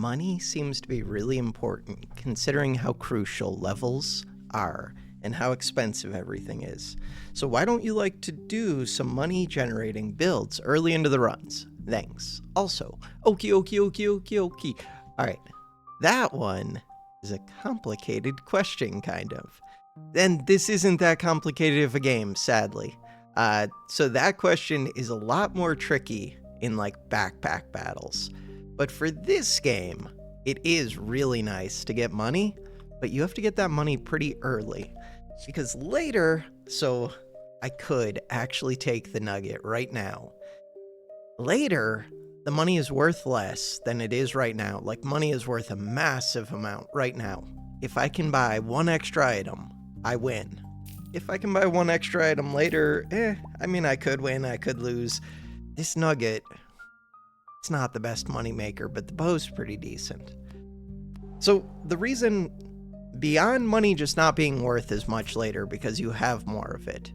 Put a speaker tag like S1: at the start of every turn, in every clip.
S1: money seems to be really important considering how crucial levels are and how expensive everything is. So why don't you like to do some money generating builds early into the runs? Thanks. Also, okie. Alright, that one is a complicated question, kind of. And this isn't that complicated of a game, sadly. So that question is a lot more tricky in like backpack battles. But for this game, it is really nice to get money, but you have to get that money pretty early. Because later, so I could actually take the nugget right now. Later, the money is worth less than it is right now. Like, money is worth a massive amount right now. If I can buy one extra item, I win. If I can buy one extra item later, I could win, I could lose. This nugget, it's not the best money maker, but the bow's pretty decent. So the reason, beyond money just not being worth as much later because you have more of it,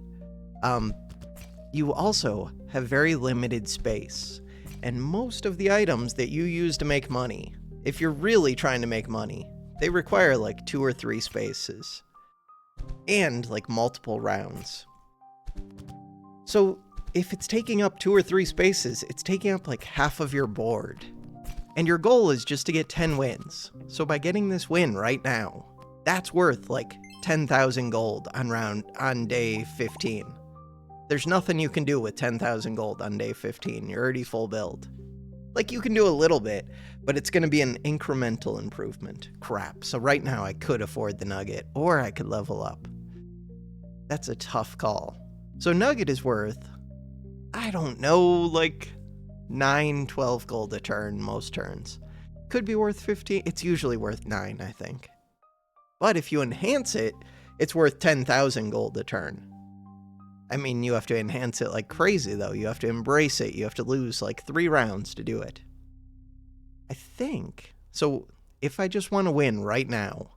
S1: you also have very limited space. And most of the items that you use to make money, if you're really trying to make money, they require like 2 or 3 spaces. And like multiple rounds. So if it's taking up 2 or 3 spaces, it's taking up like half of your board. And your goal is just to get 10 wins. So by getting this win right now, that's worth like 10,000 gold on day 15. There's nothing you can do with 10,000 gold on day 15. You're already full build. Like, you can do a little bit, but it's going to be an incremental improvement. Crap. So right now I could afford the nugget, or I could level up. That's a tough call. So nugget is worth, I don't know, like 9, 12 gold a turn most turns. Could be worth 15. It's usually worth 9, I think. But if you enhance it, it's worth 10,000 gold a turn. I mean, you have to enhance it like crazy, though. You have to embrace it. You have to lose like 3 rounds to do it. I think. So if I just want to win right now,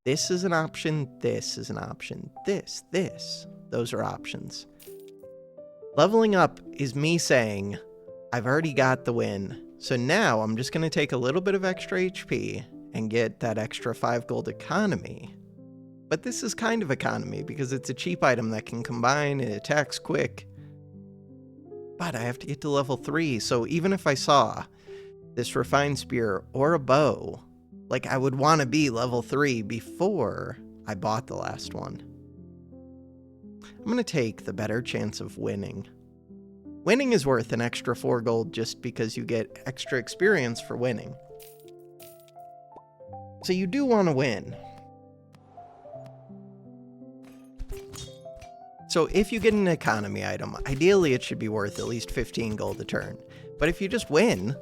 S1: this is an option, this is an option, this. Those are options. Leveling up is me saying, I've already got the win. So now I'm just going to take a little bit of extra HP and get that extra 5 gold economy. But this is kind of economy because it's a cheap item that can combine and attacks quick. But I have to get to level 3, so even if I saw this refined spear or a bow, like, I would want to be level 3 before I bought the last one. I'm going to take the better chance of winning. Winning is worth an extra 4 gold just because you get extra experience for winning. So you do want to win. So if you get an economy item, ideally it should be worth at least 15 gold a turn. But if you just win,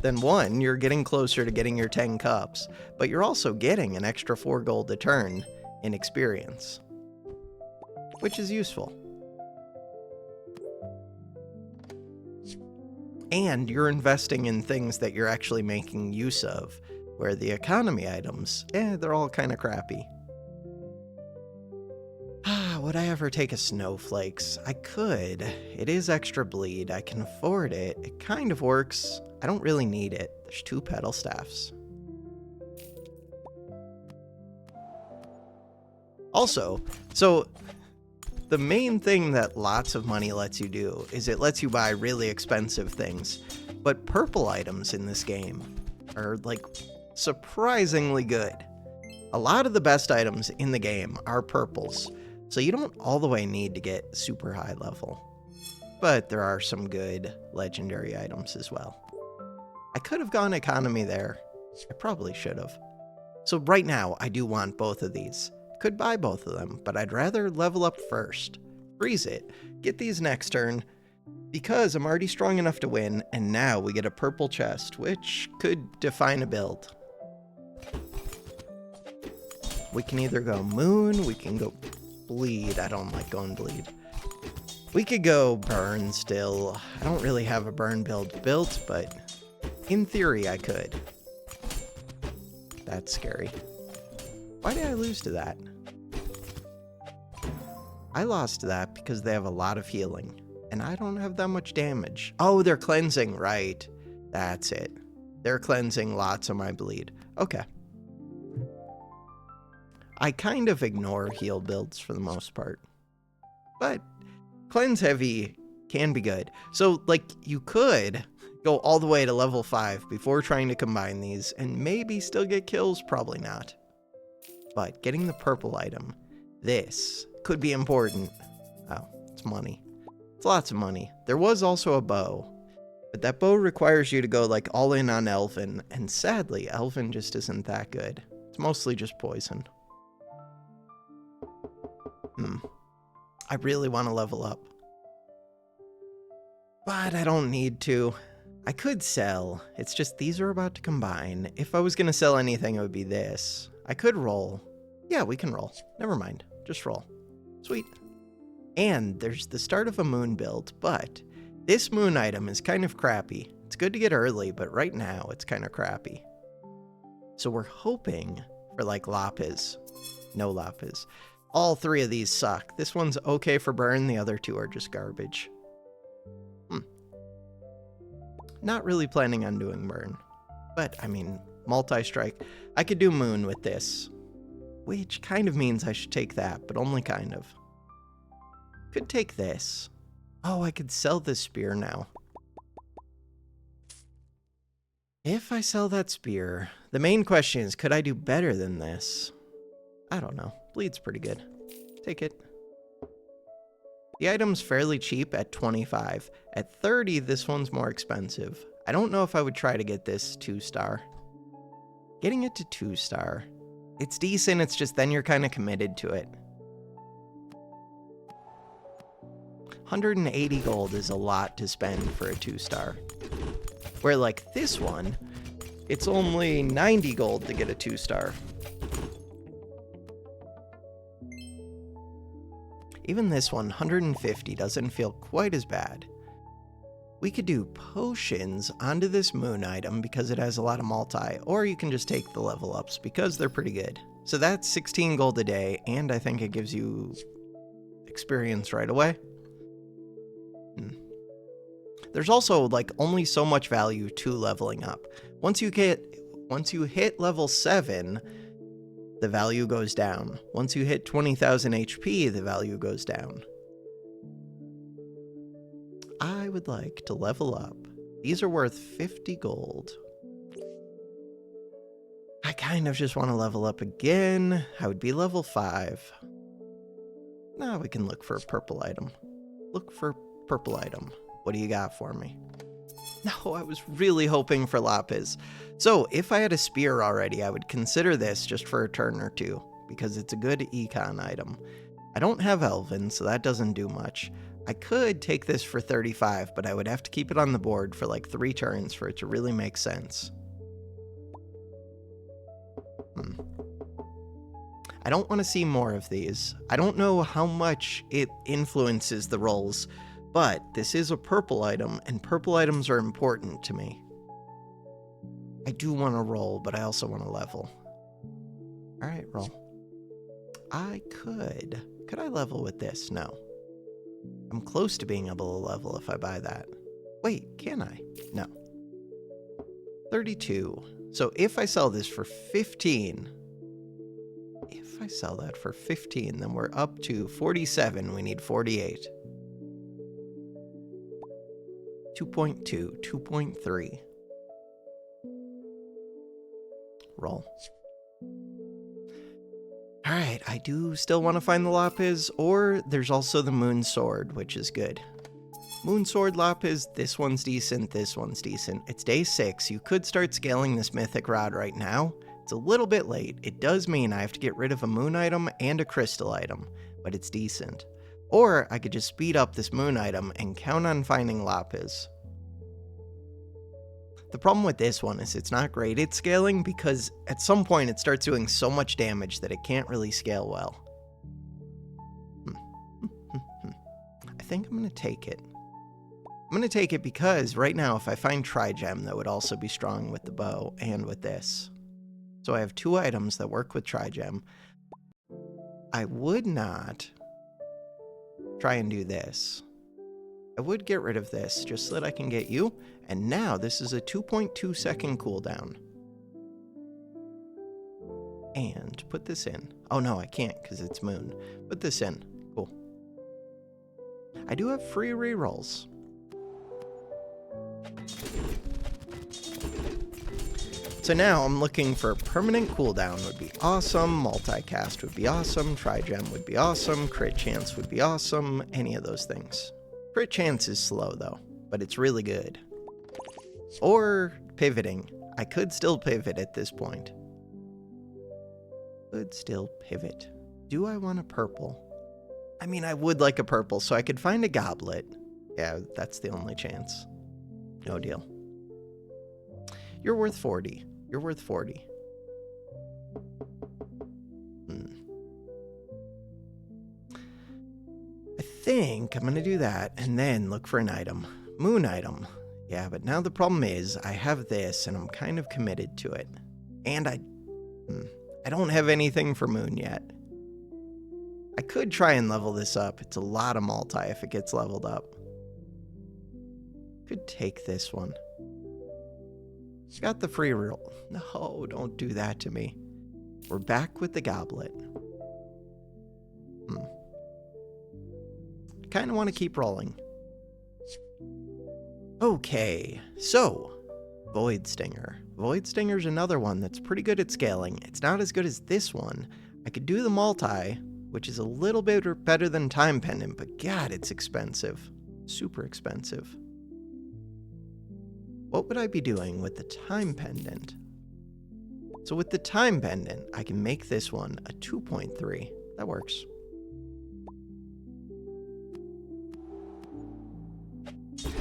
S1: then 1, you're getting closer to getting your 10 cups, but you're also getting an extra 4 gold a turn in experience, which is useful. And you're investing in things that you're actually making use of, where the economy items, they're all kind of crappy. Would I ever take a snowflakes? I could. It is extra bleed. I can afford it. It kind of works. I don't really need it. There's 2 pedal staffs. Also, so the main thing that lots of money lets you do is it lets you buy really expensive things. But purple items in this game are like surprisingly good. A lot of the best items in the game are purples. So you don't all the way need to get super high level. But there are some good legendary items as well. I could have gone economy there. I probably should have. So right now, I do want both of these. Could buy both of them, but I'd rather level up first. Freeze it. Get these next turn. Because I'm already strong enough to win, and now we get a purple chest, which could define a build. We can either go moon, we can go bleed. I don't like going bleed. We could go burn still. I don't really have a burn build built, but in theory I could. That's scary. Why did I lose to that? I lost to that because they have a lot of healing, and I don't have that much damage. Oh, they're cleansing, right. That's it. They're cleansing lots of my bleed. Okay. I kind of ignore heal builds for the most part. But cleanse heavy can be good. So, like, you could go all the way to level 5 before trying to combine these and maybe still get kills, probably not. But getting the purple item, this could be important. Oh, it's money. It's lots of money. There was also a bow, but that bow requires you to go like all in on Elven, and sadly, Elven just isn't that good. It's mostly just poison. I really want to level up. But I don't need to. I could sell. It's just these are about to combine. If I was going to sell anything, it would be this. I could roll. Yeah, we can roll. Never mind. Just roll. Sweet. And there's the start of a moon build, but this moon item is kind of crappy. It's good to get early, but right now it's kind of crappy. So we're hoping for like lapis. No lapis. All three of these suck. This one's okay for burn, the other two are just garbage. Not really planning on doing burn. But, I mean, multi-strike. I could do moon with this. Which kind of means I should take that, but only kind of. Could take this. Oh, I could sell this spear now. If I sell that spear, the main question is, could I do better than this? I don't know. Bleed's pretty good. Take it. The item's fairly cheap at 25. At 30, this one's more expensive. I don't know if I would try to get this 2-star. Getting it to 2-star. It's decent, it's just then you're kind of committed to it. 180 gold is a lot to spend for a 2-star. Where like this one, it's only 90 gold to get a 2-star. Even this one, 150, doesn't feel quite as bad. We could do potions onto this moon item because it has a lot of multi, or you can just take the level ups because they're pretty good. So that's 16 gold a day, and I think it gives you experience right away. There's also like only so much value to leveling up. Once you hit level 7, the value goes down. Once you hit 20,000 HP, the value goes down. I would like to level up. These are worth 50 gold. I kind of just want to level up again. I would be level 5. Now we can look for a purple item. Look for purple item. What do you got for me? No, I was really hoping for lapis. So if I had a spear already, I would consider this just for a turn or two, because it's a good econ item. I don't have Elven, so that doesn't do much. I could take this for 35, but I would have to keep it on the board for like 3 turns for it to really make sense. I don't want to see more of these. I don't know how much it influences the rolls, but this is a purple item, and purple items are important to me. I do want to roll, but I also want to level. Alright, roll. I could. Could I level with this? No. I'm close to being able to level if I buy that. Wait, can I? No. 32. So if I sell this for 15... If I sell that for 15, then we're up to 47. We need 48. 2.2, 2.3. Roll. Alright, I do still want to find the lapis, or there's also the moon sword, which is good. Moon sword lapis, this one's decent, this one's decent. It's day 6, you could start scaling this mythic rod right now. It's a little bit late. It does mean I have to get rid of a moon item and a crystal item, but it's decent. Or I could just speed up this moon item and count on finding lapis. The problem with this one is it's not great at scaling because at some point it starts doing so much damage that it can't really scale well. I think I'm going to take it. I'm going to take it because right now if I find Trigem, that would also be strong with the bow and with this. So I have 2 items that work with Trigem. I would not try and do this. I would get rid of this just so that I can get you. And now this is a 2.2 second cooldown. And put this in. Oh no, I can't because it's moon. Put this in. Cool. I do have free rerolls. So now I'm looking for permanent cooldown would be awesome, multicast would be awesome, trigem would be awesome, crit chance would be awesome, any of those things. Crit chance is slow though, but it's really good. Or pivoting. I could still pivot at this point. Could still pivot. Do I want a purple? I mean, I would like a purple, so I could find a goblet. Yeah, that's the only chance. No deal. You're worth 40. You're worth 40. I think I'm going to do that and then look for an item. Moon item. Yeah, but now the problem is I have this and I'm kind of committed to it. And I don't have anything for moon yet. I could try and level this up. It's a lot of multi if it gets leveled up. Could take this one. Got the free roll. No, don't do that to me. We're back with the goblet. Kind of want to keep rolling. Okay, so Void Stinger. Void Stinger's another one that's pretty good at scaling. It's not as good as this one. I could do the multi, which is a little bit better than Time Pendant, but God, it's expensive. Super expensive. What would I be doing with the Time Pendant? So with the Time Pendant, I can make this one a 2.3. That works.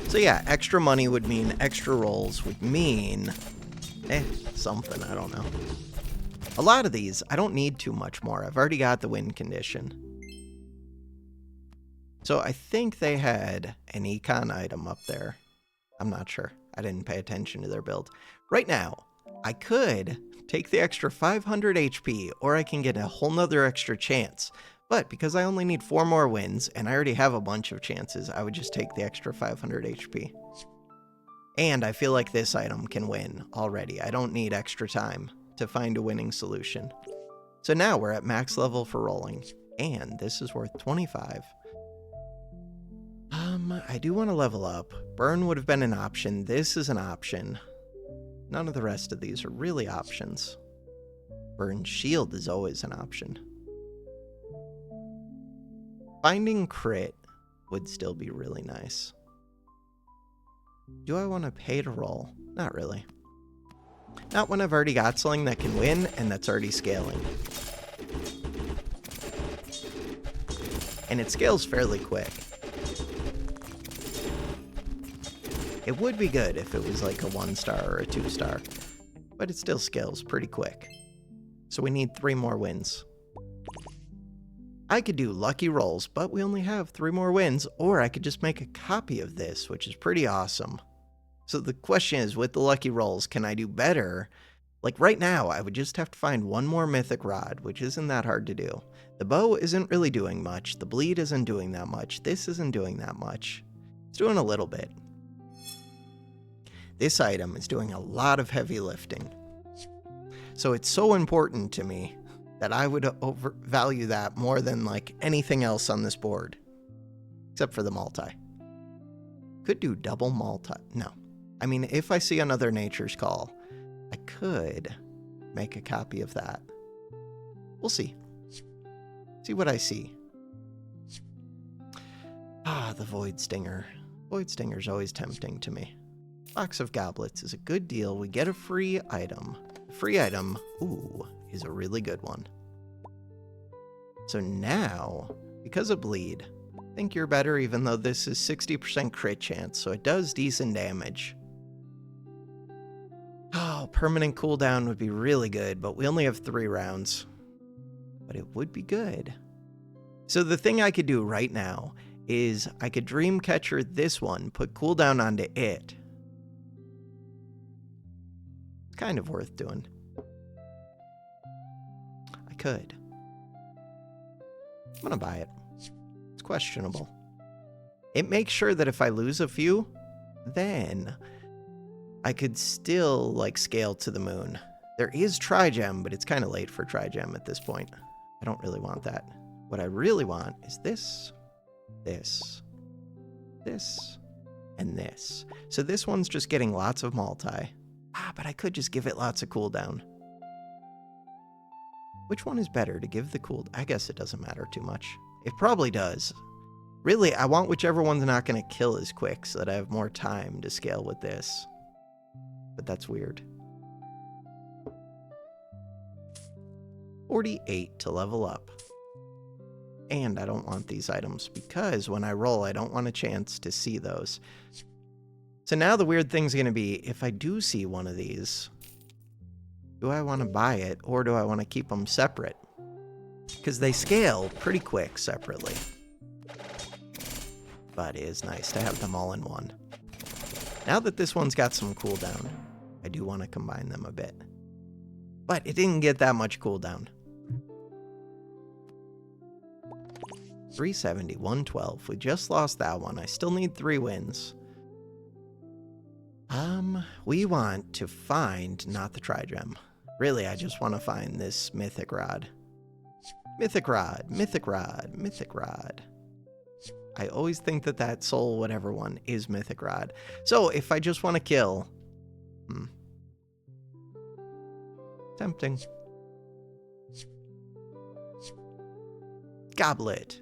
S1: So yeah, extra money would mean extra rolls would mean... something, I don't know. A lot of these, I don't need too much more. I've already got the win condition. So I think they had an econ item up there. I'm not sure. I didn't pay attention to their build. Right now, I could take the extra 500 HP, or I can get a whole nother extra chance. But because I only need 4 more wins, and I already have a bunch of chances, I would just take the extra 500 HP. And I feel like this item can win already. I don't need extra time to find a winning solution. So now we're at max level for rolling, and this is worth 25. I do want to level up. Burn would have been an option. This is an option. None of the rest of these are really options. Burn Shield is always an option. Finding crit would still be really nice. Do I want to pay to roll? Not really. Not when I've already got something that can win and that's already scaling. And it scales fairly quick. It would be good if it was like a 1-star or a 2-star, but it still scales pretty quick. So we need 3 more wins. I could do lucky rolls, but we only have 3 more wins, or I could just make a copy of this, which is pretty awesome. So the question is, with the lucky rolls, can I do better? Like right now, I would just have to find 1 more mythic rod, which isn't that hard to do. The bow isn't really doing much. The bleed isn't doing that much. This isn't doing that much. It's doing a little bit. This item is doing a lot of heavy lifting. So it's so important to me that I would overvalue that more than like anything else on this board. Except for the multi. Could do double multi. No. I mean, if I see another Nature's Call, I could make a copy of that. We'll see. See what I see. Ah, the Void Stinger. Void Stinger's always tempting to me. Box of Goblets is a good deal. We get a free item. Free item, ooh, is a really good one. So now, because of bleed, I think you're better even though this is 60% crit chance, so it does decent damage. Oh, permanent cooldown would be really good, but we only have 3 rounds. But it would be good. So the thing I could do right now is I could Dreamcatcher this one, put cooldown onto it. It's kind of worth doing. I could. I'm gonna buy it. It's questionable. It makes sure that if I lose a few, then I could still, like, scale to the moon. There is Trigem, but it's kind of late for Trigem at this point. I don't really want that. What I really want is this, this, this, and this. So this one's just getting lots of multi. But I could just give it lots of cooldown. Which one is better to give the cooldown? I guess it doesn't matter too much. It probably does. Really, I want whichever one's not going to kill as quick so that I have more time to scale with this. But that's weird. 48 to level up. And I don't want these items because when I roll, I don't want a chance to see those. So now the weird thing's going to be, if I do see one of these, do I want to buy it or do I want to keep them separate? Because they scale pretty quick separately. But it is nice to have them all in one. Now that this one's got some cooldown, I do want to combine them a bit. But it didn't get that much cooldown. 370, 112. We just lost that one. I still need 3 wins. We want to find, not the Trigem. Really, I just want to find this Mythic Rod. Mythic Rod, Mythic Rod, Mythic Rod. I always think that that soul whatever one is Mythic Rod. So if I just want to kill... Tempting. Goblet.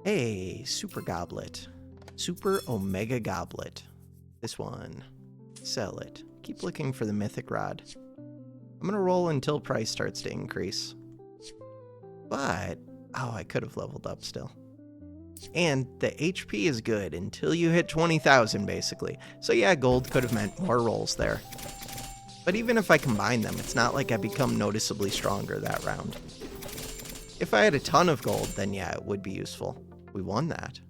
S1: Hey, Super Goblet. Super Omega Goblet. This one. Sell it. Keep looking for the Mythic Rod. I'm gonna roll until price starts to increase. But... oh, I could have leveled up still. And the HP is good until you hit 20,000, basically. So yeah, gold could have meant more rolls there. But even if I combine them, it's not like I become noticeably stronger that round. If I had a ton of gold, then yeah, it would be useful. We won that.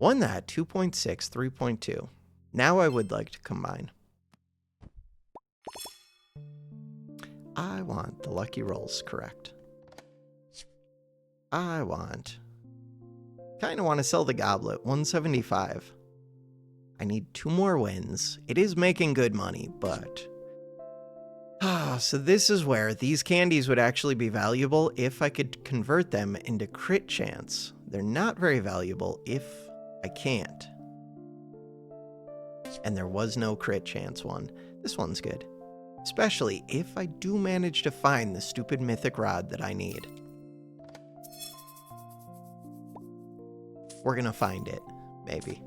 S1: Won that, 2.6, 3.2. Now I would like to combine. I want the lucky rolls correct. I kind of want to sell the goblet, 175. I need 2 more wins. It is making good money, but... so this is where these candies would actually be valuable if I could convert them into crit chance. They're not very valuable if I can't. And there was no crit chance one. This one's good. Especially if I do manage to find the stupid Mythic Rod that I need. We're gonna find it, maybe.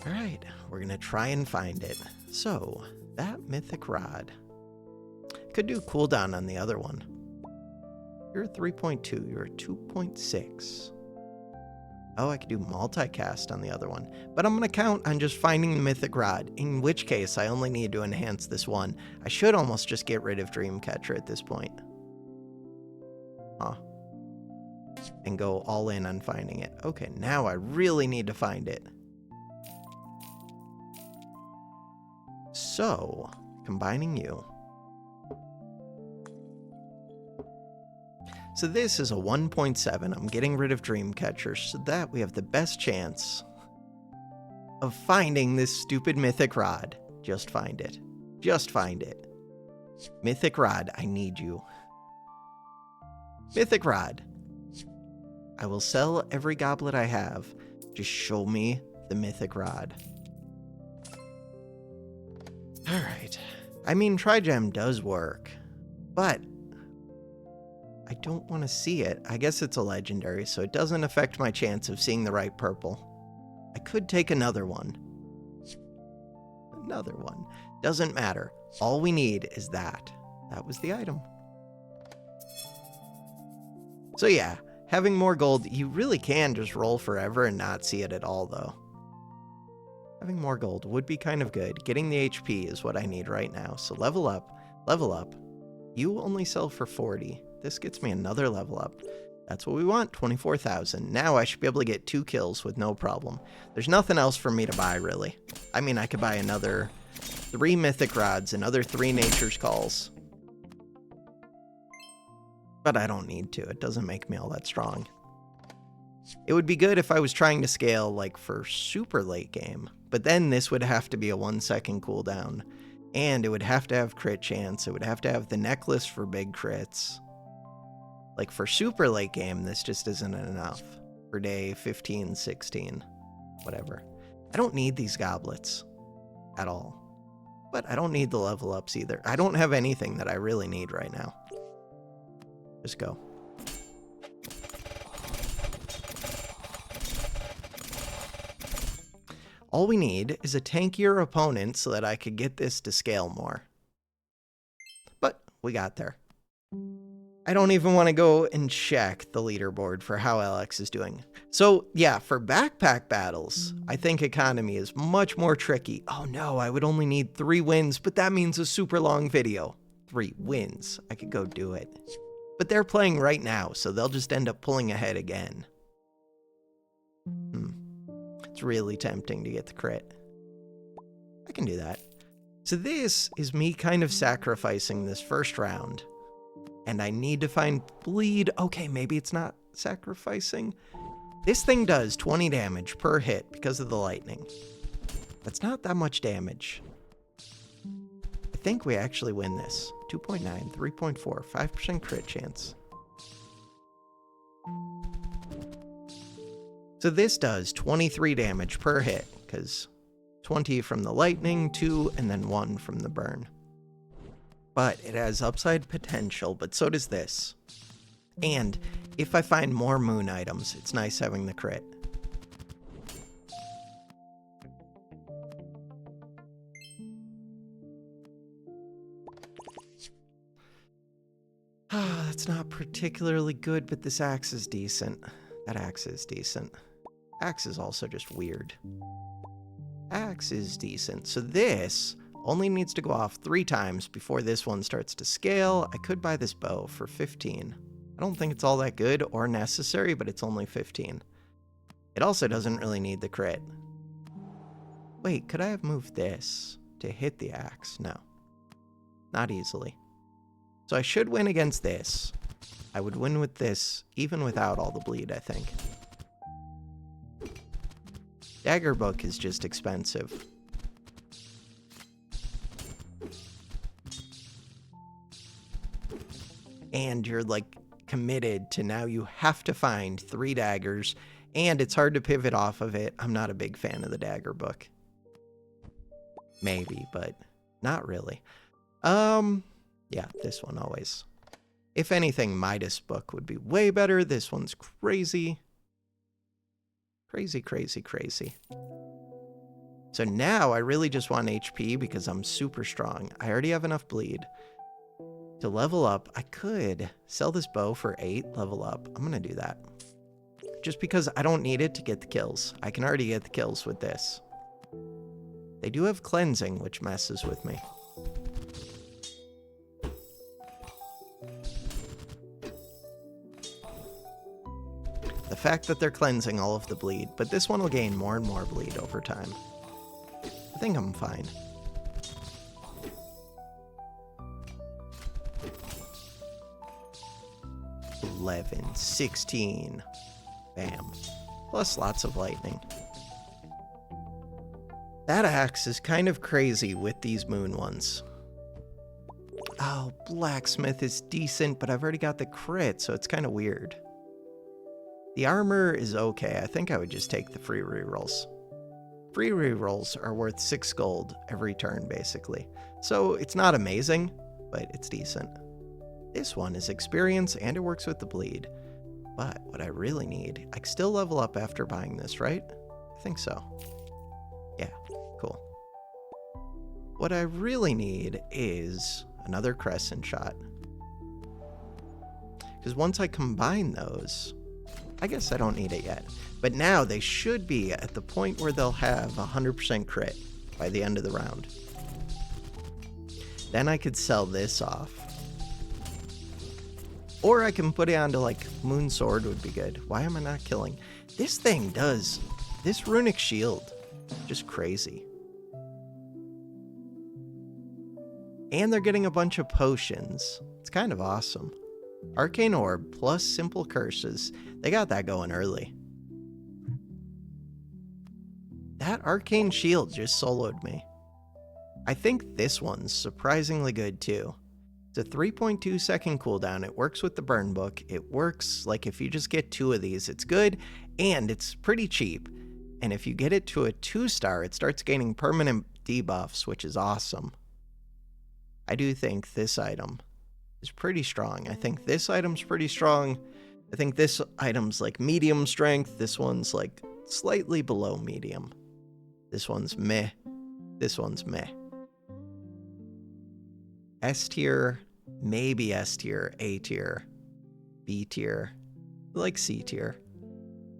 S1: Alright, we're gonna try and find it. So, that Mythic Rod. Could do cooldown on the other one. You're a 3.2, you're a 2.6. Oh, I could do multicast on the other one. But I'm gonna count on just finding the Mythic Rod, in which case I only need to enhance this one. I should almost just get rid of Dreamcatcher at this point. Huh. And go all in on finding it. Okay, now I really need to find it. So, combining you. So this is a 1.7. I'm getting rid of Dreamcatcher so that we have the best chance of finding this stupid Mythic Rod. Just find it. Just find it. Mythic Rod, I need you. Mythic Rod. I will sell every goblet I have. Just show me the Mythic Rod. Alright. I mean, Trigem does work. But I don't want to see it. I guess it's a legendary, so it doesn't affect my chance of seeing the right purple. I could take another one. Another one. Doesn't matter. All we need is that. That was the item. So yeah, having more gold, you really can just roll forever and not see it at all, though. Having more gold would be kind of good. Getting the HP is what I need right now. So level up. Level up. You only sell for 40. This gets me another level up. That's what we want, 24,000. Now I should be able to get 2 kills with no problem. There's nothing else for me to buy, really. I mean, I could buy another 3 Mythic Rods, another 3 Nature's Calls. But I don't need to. It doesn't make me all that strong. It would be good if I was trying to scale like for super late game, but then this would have to be a 1-second cooldown, and it would have to have crit chance. It would have to have the necklace for big crits. Like for super late game, this just isn't enough. For day 15, 16, whatever. I don't need these goblets at all, but I don't need the level ups either. I don't have anything that I really need right now. Just go. All we need is a tankier opponent so that I could get this to scale more. But we got there. I don't even want to go and check the leaderboard for how Alex is doing. So yeah, for backpack battles, I think economy is much more tricky. Oh no, I would only need 3 wins, but that means a super long video. 3 wins. I could go do it. But they're playing right now, so they'll just end up pulling ahead again. It's really tempting to get the crit. I can do that. So this is me kind of sacrificing this first round. And I need to find bleed. Okay, maybe it's not sacrificing. This thing does 20 damage per hit because of the lightning. That's not that much damage. I think we actually win this. 2.9, 3.4, 5% crit chance. So this does 23 damage per hit, because 20 from the lightning, 2, and then 1 from the burn. But it has upside potential, but so does this. And if I find more moon items, it's nice having the crit. That's not particularly good, but this axe is decent. That axe is decent. Axe is also just weird. Axe is decent. So this only needs to go off 3 times before this one starts to scale. I could buy this bow for 15. I don't think it's all that good or necessary, but it's only 15. It also doesn't really need the crit. Wait, could I have moved this to hit the axe? No. Not easily. So I should win against this. I would win with this, even without all the bleed, I think. Dagger book is just expensive. And you're like committed to now you have to find 3 daggers, and it's hard to pivot off of it. I'm not a big fan of the dagger book. Maybe, but not really. Yeah, this one always. If anything, Midas book would be way better. This one's crazy. Crazy, crazy, crazy. So now I really just want HP because I'm super strong. I already have enough bleed. To level up, I could sell this bow for 8, level up. I'm going to do that. Just because I don't need it to get the kills. I can already get the kills with this. They do have cleansing, which messes with me. The fact that they're cleansing all of the bleed, but this one will gain more and more bleed over time. I think I'm fine. $11, $16. Bam. Plus lots of lightning. That axe is kind of crazy with these moon ones. Oh, blacksmith is decent, but I've already got the crit, so it's kind of weird. The armor is okay. I think I would just take the free rerolls. Free rerolls are worth 6 gold every turn, basically. So it's not amazing, but it's decent. This one is experience, and it works with the bleed. But what I really need, I can still level up after buying this, right? I think so. Yeah, cool. What I really need is another crescent shot. Because once I combine those, I guess I don't need it yet. But now they should be at the point where they'll have 100% crit by the end of the round. Then I could sell this off. Or I can put it onto, like, Moon Sword would be good. Why am I not killing? This thing does. This runic shield. Just crazy. And they're getting a bunch of potions. It's kind of awesome. Arcane Orb plus Simple Curses. They got that going early. That Arcane Shield just soloed me. I think this one's surprisingly good too. It's a 3.2 second cooldown. It works with the burn book. It works like if you just get 2 of these, it's good, and it's pretty cheap. And if you get it to a 2-star, it starts gaining permanent debuffs, which is awesome. I do think this item is pretty strong. I think this item's pretty strong. I think this item's like medium strength. This one's like slightly below medium. This one's meh. This one's meh. S tier, maybe S tier, A tier, B tier, like C tier,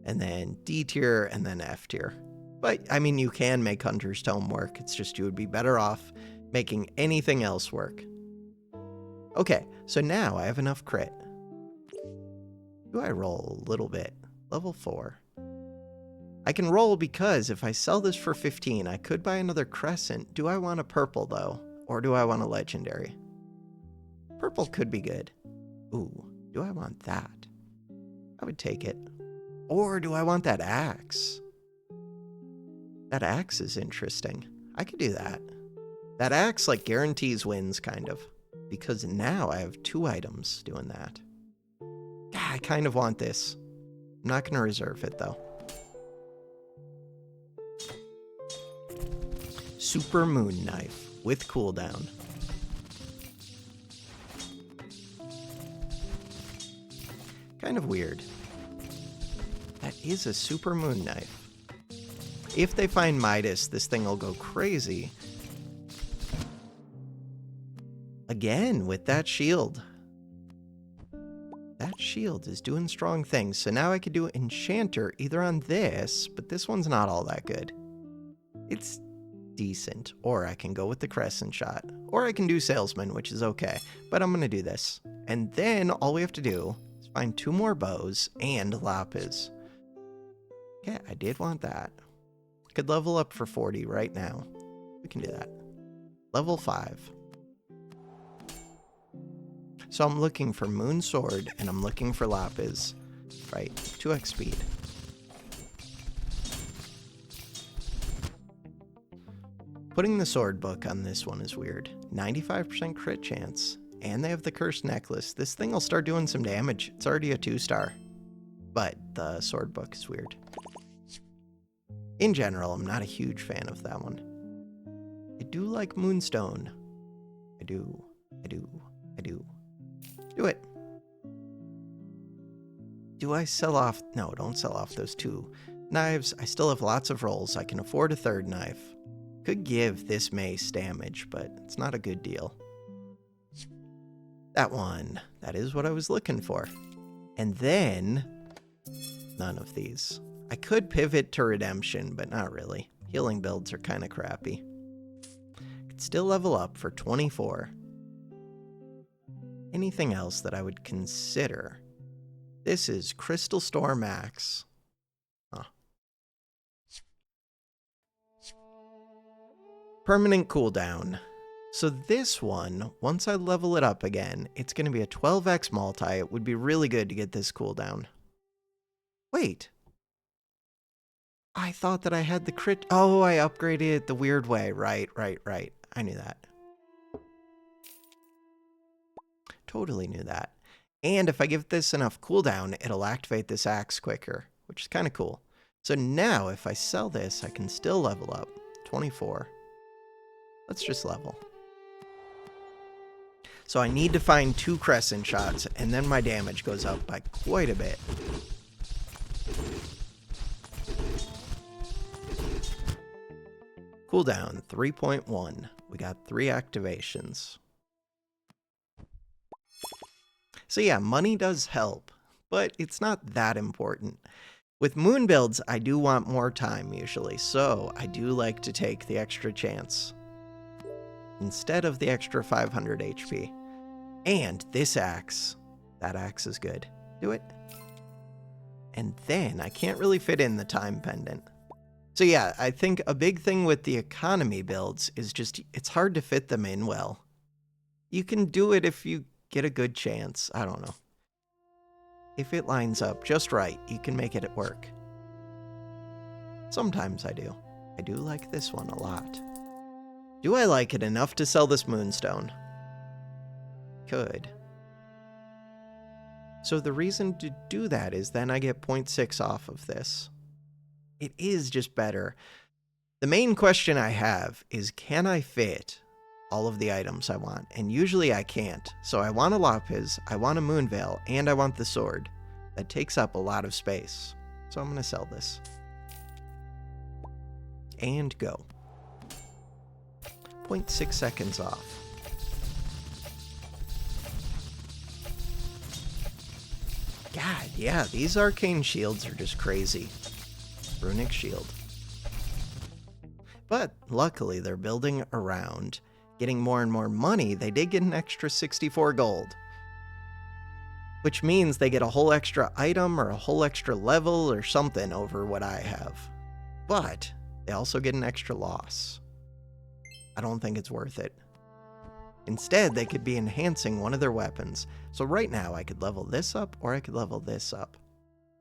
S1: and then D tier, and then F tier. But, I mean, you can make Hunter's Tome work. It's just you would be better off making anything else work. Okay, so now I have enough crit. Do I roll a little bit? Level 4. I can roll because if I sell this for 15, I could buy another Crescent. Do I want a purple, though? Or do I want a legendary? Purple could be good. Ooh, do I want that? I would take it. Or do I want that axe? That axe is interesting. I could do that. That axe, like, guarantees wins, kind of. Because now I have 2 items doing that. God, I kind of want this. I'm not going to reserve it, though. Super Moon Knife with cooldown. Kind of weird. That is a Super Moon Knife. If they find Midas, this thing will go crazy. Again, with that shield. That shield is doing strong things. So now I could do Enchanter either on this, but this one's not all that good. It's decent. Or I can go with the Crescent Shot. Or I can do Salesman, which is okay. But I'm going to do this. And then all we have to do is find 2 more bows and Lapis. Yeah, I did want that. Could level up for 40 right now. We can do that. Level 5. So I'm looking for Moon Sword, and I'm looking for Lapis. Right, 2x speed. Putting the sword book on this one is weird. 95% crit chance, and they have the Cursed Necklace. This thing will start doing some damage. It's already a 2-star, but the sword book is weird. In general, I'm not a huge fan of that one. I do like Moonstone. I do. Do it. Do I sell off? No, don't sell off those 2 knives. I still have lots of rolls. I can afford a 3rd knife. Could give this mace damage, but it's not a good deal. That one. That is what I was looking for. And then, none of these. I could pivot to Redemption, but not really. Healing builds are kind of crappy. Could still level up for 24. Anything else that I would consider? This is Crystal Storm Axe. Huh. Permanent cooldown. So this one, once I level it up again, it's going to be a 12x multi. It would be really good to get this cooldown. Wait. I thought that I had the crit. Oh, I upgraded it the weird way. Right. I knew that. Totally knew that. And if I give this enough cooldown, it'll activate this axe quicker, which is kind of cool. So now if I sell this, I can still level up. 24. Let's just level. So I need to find 2 Crescent Shots, and then my damage goes up by quite a bit. Cooldown 3.1. We got 3 activations. So yeah, money does help, but it's not that important. With moon builds, I do want more time usually, so I do like to take the extra chance instead of the extra 500 HP. And this axe, that axe is good. Do it. And then I can't really fit in the time pendant. So yeah, I think a big thing with the economy builds is just, it's hard to fit them in well. You can do it if you get a good chance. I don't know. if it lines up just right, you can make it work. Sometimes I do. I do like this one a lot. Do I like it enough to sell this moonstone? Could. So the reason to do that is then I get 0.6 off of this. It is just better. The main question I have is, can I fit all of the items I want? And usually I can't. So I want a lapis, I want a moonveil, and I want the sword. That takes up a lot of space. So I'm going to sell this. And go. 0.6 seconds off. God, yeah, these arcane shields are just crazy. Runic shield. But luckily, they're building around getting more and more money. They did get an extra 64 gold, which means they get a whole extra item or a whole extra level or something over what I have. But they also get an extra loss. I don't think it's worth it. Instead, they could be enhancing one of their weapons. So right now, I could level this up or I could level this up.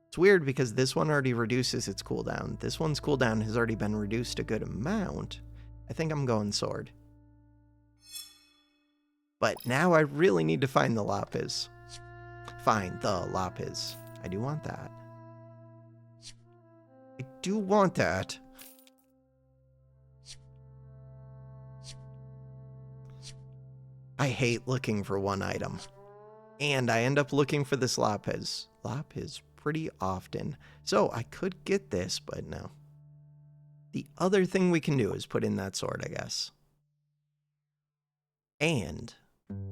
S1: It's weird because this one already reduces its cooldown. This one's cooldown has already been reduced a good amount. I think I'm going sword. But now I really need to find the lapis. Find the lapis. I do want that. I do want that. I hate looking for one item. And I end up looking for this lapis. Lapis pretty often. So I could get this, but no. The other thing we can do is put in that sword, I guess. And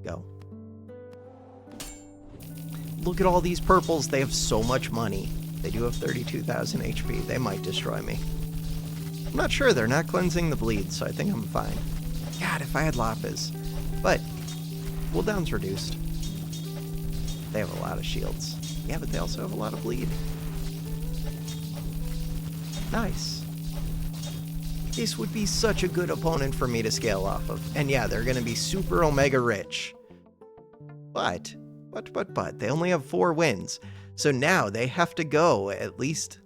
S1: go. Look at all these purples. They have so much money. They do have 32,000 HP. They might destroy me. I'm not sure. They're not cleansing the bleed, so I think I'm fine. God, if I had lapis. But cooldown's reduced. They have a lot of shields. Yeah, but they also have a lot of bleed. Nice. This would be such a good opponent for me to scale off of. And yeah, they're going to be super omega rich. But, they only have 4 wins. So now they have to go at least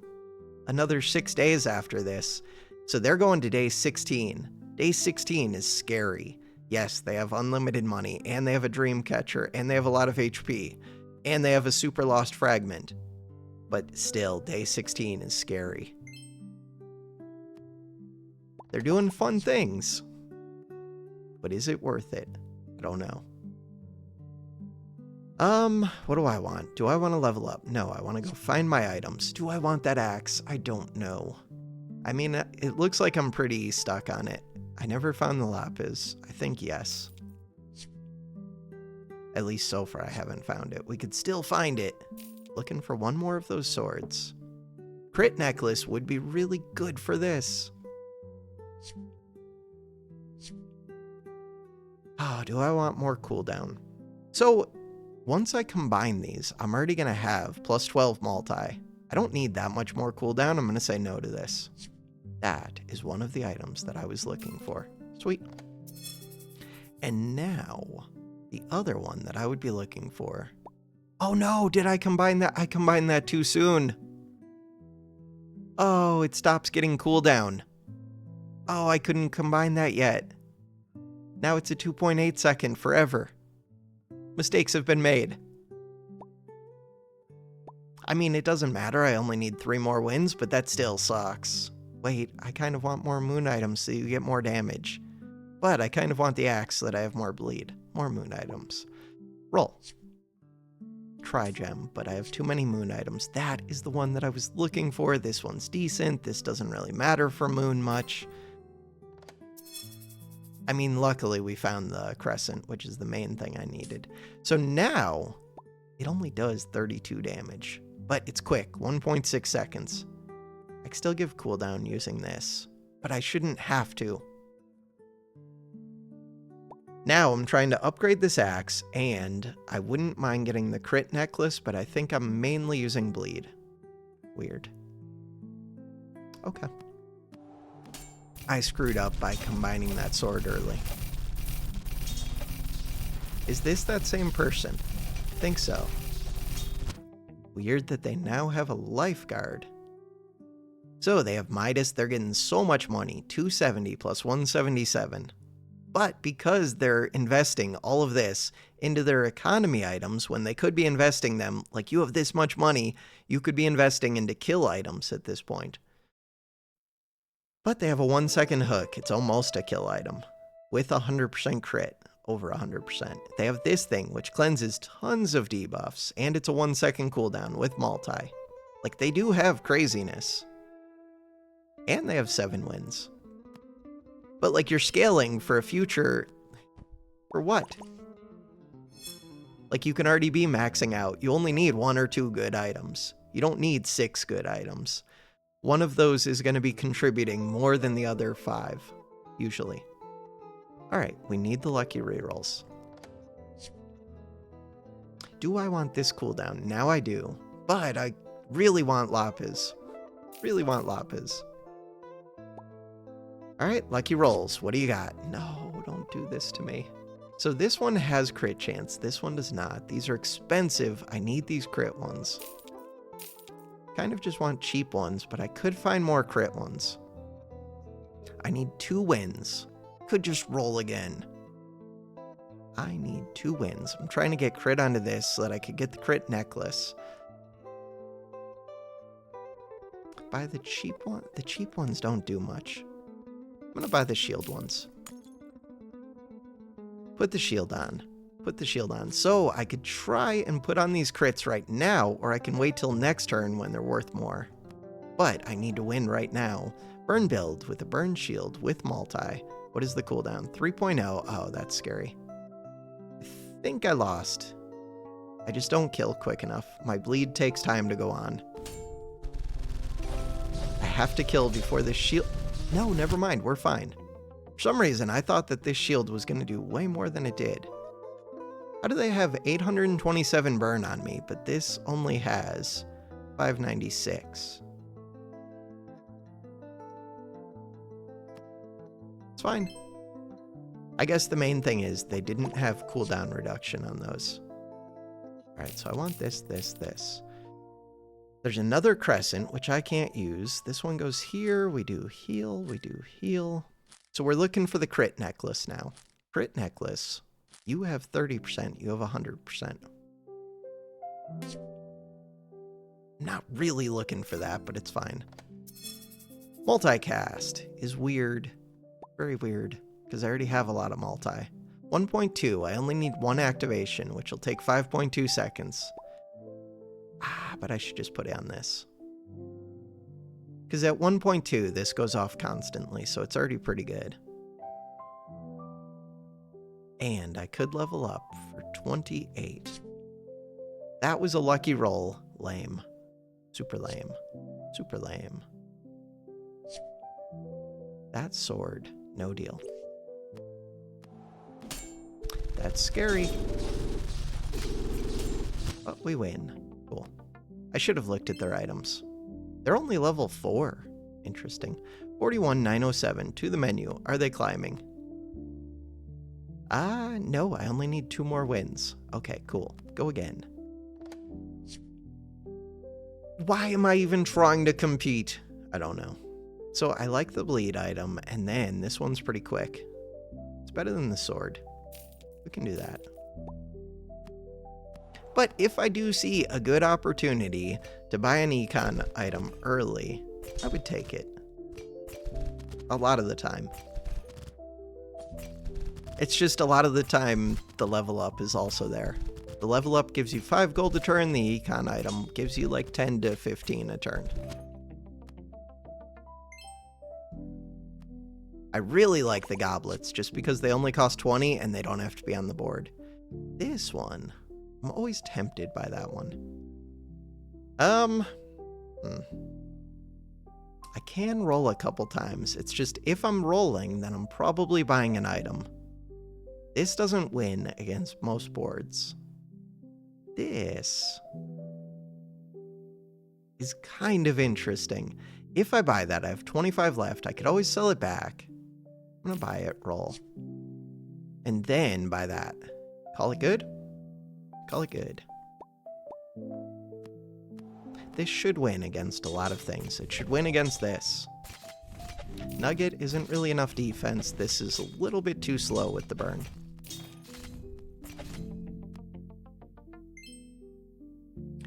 S1: another 6 days after this. So they're going to day 16. Day 16 is scary. Yes, they have unlimited money, and they have a dream catcher, and they have a lot of HP, and they have a super lost fragment. But still, day 16 is scary. They're doing fun things. But is it worth it? I don't know. What do I want? Do I want to level up? No, I want to go find my items. Do I want that axe? I don't know. I mean, it looks like I'm pretty stuck on it. I never found the lapis. I think yes. At least so far I haven't found it. We could still find it. Looking for one more of those swords. Crit necklace would be really good for this. Oh, do I want more cooldown? So, once I combine these, I'm already going to have plus 12 multi. I don't need that much more cooldown. I'm going to say no to this. That is one of the items that I was looking for. Sweet. And now, the other one that I would be looking for. Oh no, did I combine that? I combined that too soon. Oh, it stops getting cooldown. Oh, I couldn't combine that yet. Now it's a 2.8 second forever. Mistakes have been made. I mean, it doesn't matter. I only need 3 more wins, but that still sucks. Wait, I kind of want more moon items so you get more damage. But I kind of want the axe so that I have more bleed. More moon items. Roll. Tri-gem, but I have too many moon items. That is the one that I was looking for. This one's decent. This doesn't really matter for moon much. I mean, luckily we found the crescent, which is the main thing I needed. So now, it only does 32 damage. But it's quick, 1.6 seconds. I can still give cooldown using this, but I shouldn't have to. Now I'm trying to upgrade this axe, and I wouldn't mind getting the crit necklace, but I think I'm mainly using bleed. Weird. Okay. I screwed up by combining that sword early. Is this that same person? I think so. Weird that they now have a lifeguard. So they have Midas, they're getting so much money, 270 plus 177. But because they're investing all of this into their economy items when they could be investing them, like you have this much money, you could be investing into kill items at this point. But they have a 1-second hook, it's almost a kill item, with 100% crit, over 100%. They have this thing, which cleanses tons of debuffs, and it's a 1-second cooldown with multi. Like, they do have craziness. And they have 7 wins. But, like, you're scaling for a future... For what? Like, you can already be maxing out. You only need 1 or 2 good items. You don't need 6 good items. One of those is going to be contributing more than the other 5, usually. Alright, we need the lucky rerolls. Do I want this cooldown? Now I do. But I really want Lapis. Really want Lapis. Alright, lucky rolls. What do you got? No, don't do this to me. So this one has crit chance. This one does not. These are expensive. I need these crit ones. Kind of just want cheap ones, but I could find more crit ones. I need 2 wins. Could just roll again. I need 2 wins. I'm trying to get crit onto this so that I could get the crit necklace. Buy the cheap one. The cheap ones don't do much. I'm gonna buy the shield ones. Put the shield on. Put the shield on. So I could try and put on these crits right now, or I can wait till next turn when they're worth more. But I need to win right now. Burn build with a burn shield with multi. What is the cooldown? 3.0. Oh, that's scary. I think I lost. I just don't kill quick enough. My bleed takes time to go on. I have to kill before the shield... No, never mind. We're fine. For some reason, I thought that this shield was going to do way more than it did. How do they have 827 burn on me, but this only has 596? It's fine. I guess the main thing is they didn't have cooldown reduction on those. Alright, so I want this, this, this. There's another crescent, which I can't use. This one goes here. We do heal. We do heal. So we're looking for the crit necklace now. Crit necklace. You have 30%. You have 100%. Not really looking for that, but it's fine. Multicast is weird. Very weird, because I already have a lot of multi. 1.2, I only need 1 activation, which will take 5.2 seconds. But I should just put it on this. Because at 1.2, this goes off constantly, so it's already pretty good. And I could level up for 28. That was a lucky roll. Lame. Super lame. Super lame. That sword. No deal. That's scary. But we win. Cool. I should have looked at their items. They're only level 4. Interesting. 41,907 to the menu. Are they climbing? No, I only need 2 more wins. Okay, cool. Go again. Why am I even trying to compete? I don't know. So I like the bleed item, and then this one's pretty quick. It's better than the sword. We can do that. But if I do see a good opportunity to buy an econ item early, I would take it. A lot of the time. It's just a lot of the time the level up is also there. The level up gives you 5 gold a turn, the econ item gives you like 10 to 15 a turn. I really like the goblets, just because they only cost 20 and they don't have to be on the board. This one, I'm always tempted by that one. I can roll a couple times. It's just, if I'm rolling, then I'm probably buying an item. This doesn't win against most boards. This is kind of interesting. If I buy that, I have 25 left. I could always sell it back. I'm gonna buy it, roll. And then buy that. Call it good? Call it good. this should win against a lot of things. It should win against this. Nugget isn't really enough defense. This is a little bit too slow with the burn.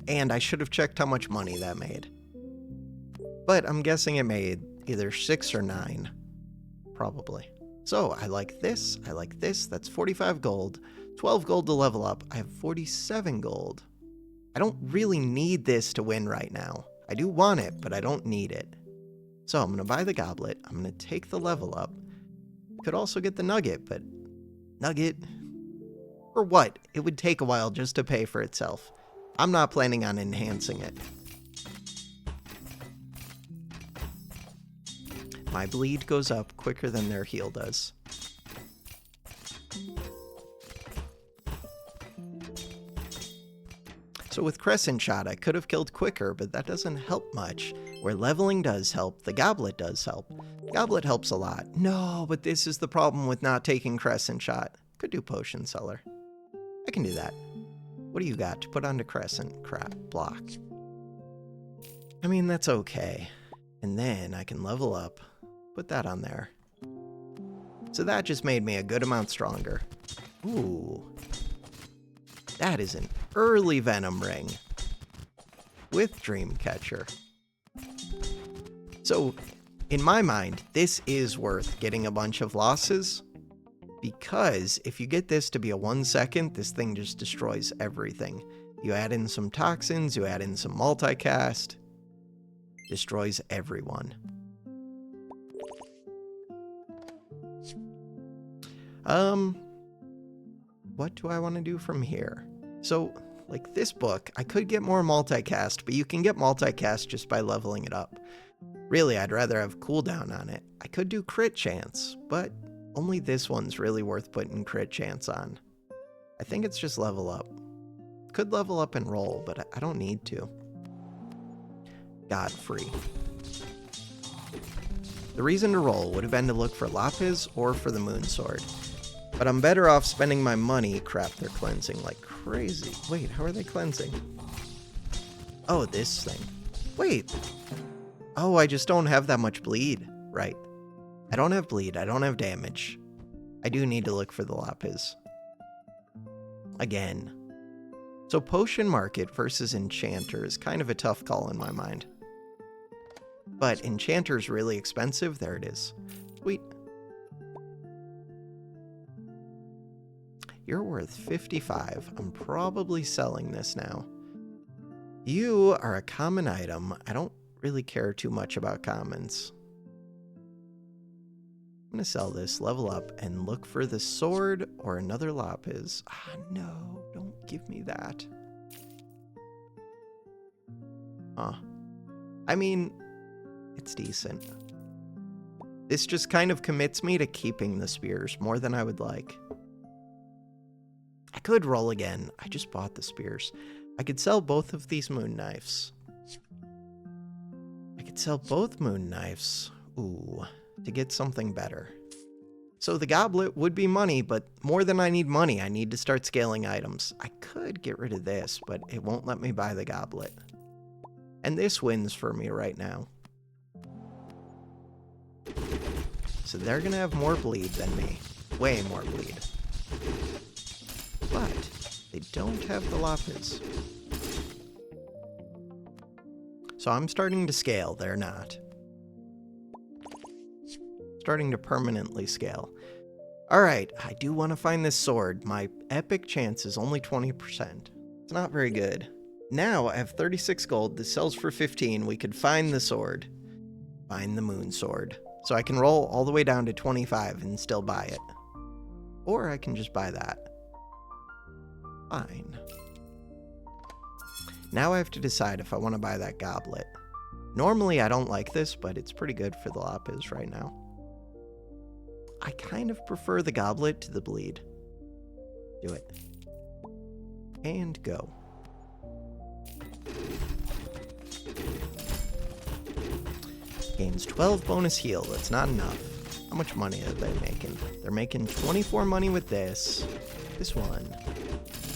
S1: And I should have checked how much money that made. But I'm guessing it made either 6 or 9. Probably. So I like this. I like this. That's 45 gold. 12 gold to level up. I have 47 gold. I don't really need this to win right now. I do want it, but I don't need it. So I'm going to buy the goblet. I'm going to take the level up. Could also get the nugget, but nugget? For what? It would take a while just to pay for itself. I'm not planning on enhancing it. My bleed goes up quicker than their heal does. So with Crescent Shot, I could have killed quicker, but that doesn't help much. Where leveling does help, the Goblet does help. Goblet helps a lot. No, but this is the problem with not taking Crescent Shot. Could do Potion Seller. I can do that. What do you got to put onto Crescent? Crap, block. I mean, that's okay. And then I can level up. Put that on there. So that just made me a good amount stronger. Ooh. That is an early Venom Ring. With Dreamcatcher. So, in my mind, this is worth getting a bunch of losses. Because if you get this to be a 1 second, this thing just destroys everything. You add in some toxins, you add in some multicast. Destroys everyone. What do I want to do from here? So, like this book, I could get more multicast, but you can get multicast just by leveling it up. Really, I'd rather have cooldown on it. I could do crit chance, but only this one's really worth putting crit chance on. I think it's just level up. Could level up and roll, but I don't need to. Godfrey. The reason to roll would have been to look for Lapis or for the Moon Sword. But I'm better off spending my money. Crap, they're cleansing like crazy. Wait, how are they cleansing? Oh, this thing. Wait. Oh, I just don't have that much bleed. Right. I don't have bleed. I don't have damage. I do need to look for the Lapis. Again. So Potion Market versus Enchanter is kind of a tough call in my mind. But Enchanter's really expensive. There it is. Sweet. You're worth 55. I'm probably selling this now. You are a common item. I don't really care too much about commons. I'm going to sell this, level up, and look for the sword or another Lapis. Ah, no, don't give me that. I mean, it's decent. This just kind of commits me to keeping the spears more than I would like. I could roll again. I just bought the spears. I could sell both of these moon knives. I could sell both moon knives. Ooh, to get something better. So the goblet would be money, but more than I need money, I need to start scaling items. I could get rid of this, but it won't let me buy the goblet. And this wins for me right now. So they're gonna have more bleed than me. Way more bleed. But they don't have the Lapis. So I'm starting to scale, they're not. Starting to permanently scale. Alright, I do want to find this sword. My epic chance is only 20%. It's not very good. Now I have 36 gold, this sells for 15, we could find the sword. Find the moon sword. So I can roll all the way down to 25 and still buy it. Or I can just buy that. Fine. Now I have to decide if I want to buy that goblet. Normally I don't like this, but it's pretty good for the Lapis right now. I kind of prefer the goblet to the bleed. Do it. And go. Gains 12 bonus heal, that's not enough. How much money are they making? They're making 24 money with this. This one.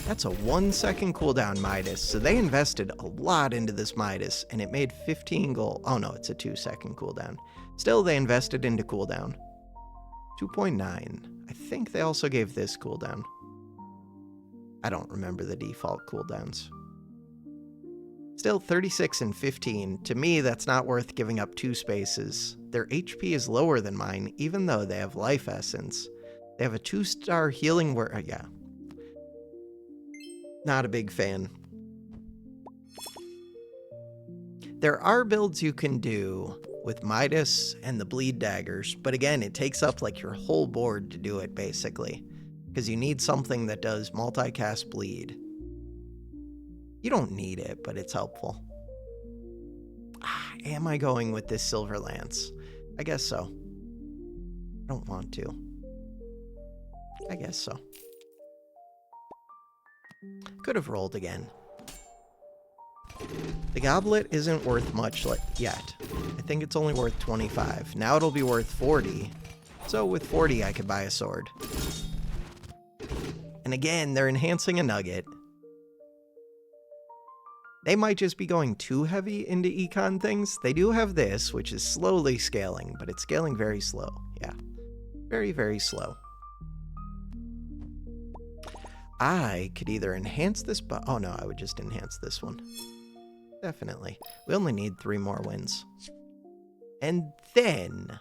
S1: That's a 1-second cooldown Midas. So they invested a lot into this Midas, and it made 15 gold. Oh no, it's a 2-second cooldown. Still, they invested into cooldown. 2.9. I think they also gave this cooldown. I don't remember the default cooldowns. Still, 36 and 15. To me, that's not worth giving up 2 spaces. Their HP is lower than mine, even though they have life essence. They have a 2-star healing yeah. Not a big fan. There are builds you can do with Midas and the bleed daggers, but again, it takes up like your whole board to do it basically, because you need something that does multicast bleed. You don't need it, but it's helpful. Am I going with this Silver Lance? I guess so. I don't want to. I guess so. Could have rolled again. The goblet isn't worth much yet. I think it's only worth 25. Now it'll be worth 40. So with 40, I could buy a sword. And again, they're enhancing a nugget. They might just be going too heavy into econ things. They do have this, which is slowly scaling, but it's scaling very slow. Yeah, very, very slow. I could either enhance this, oh no, I would just enhance this one. Definitely. We only need 3 more wins. And then,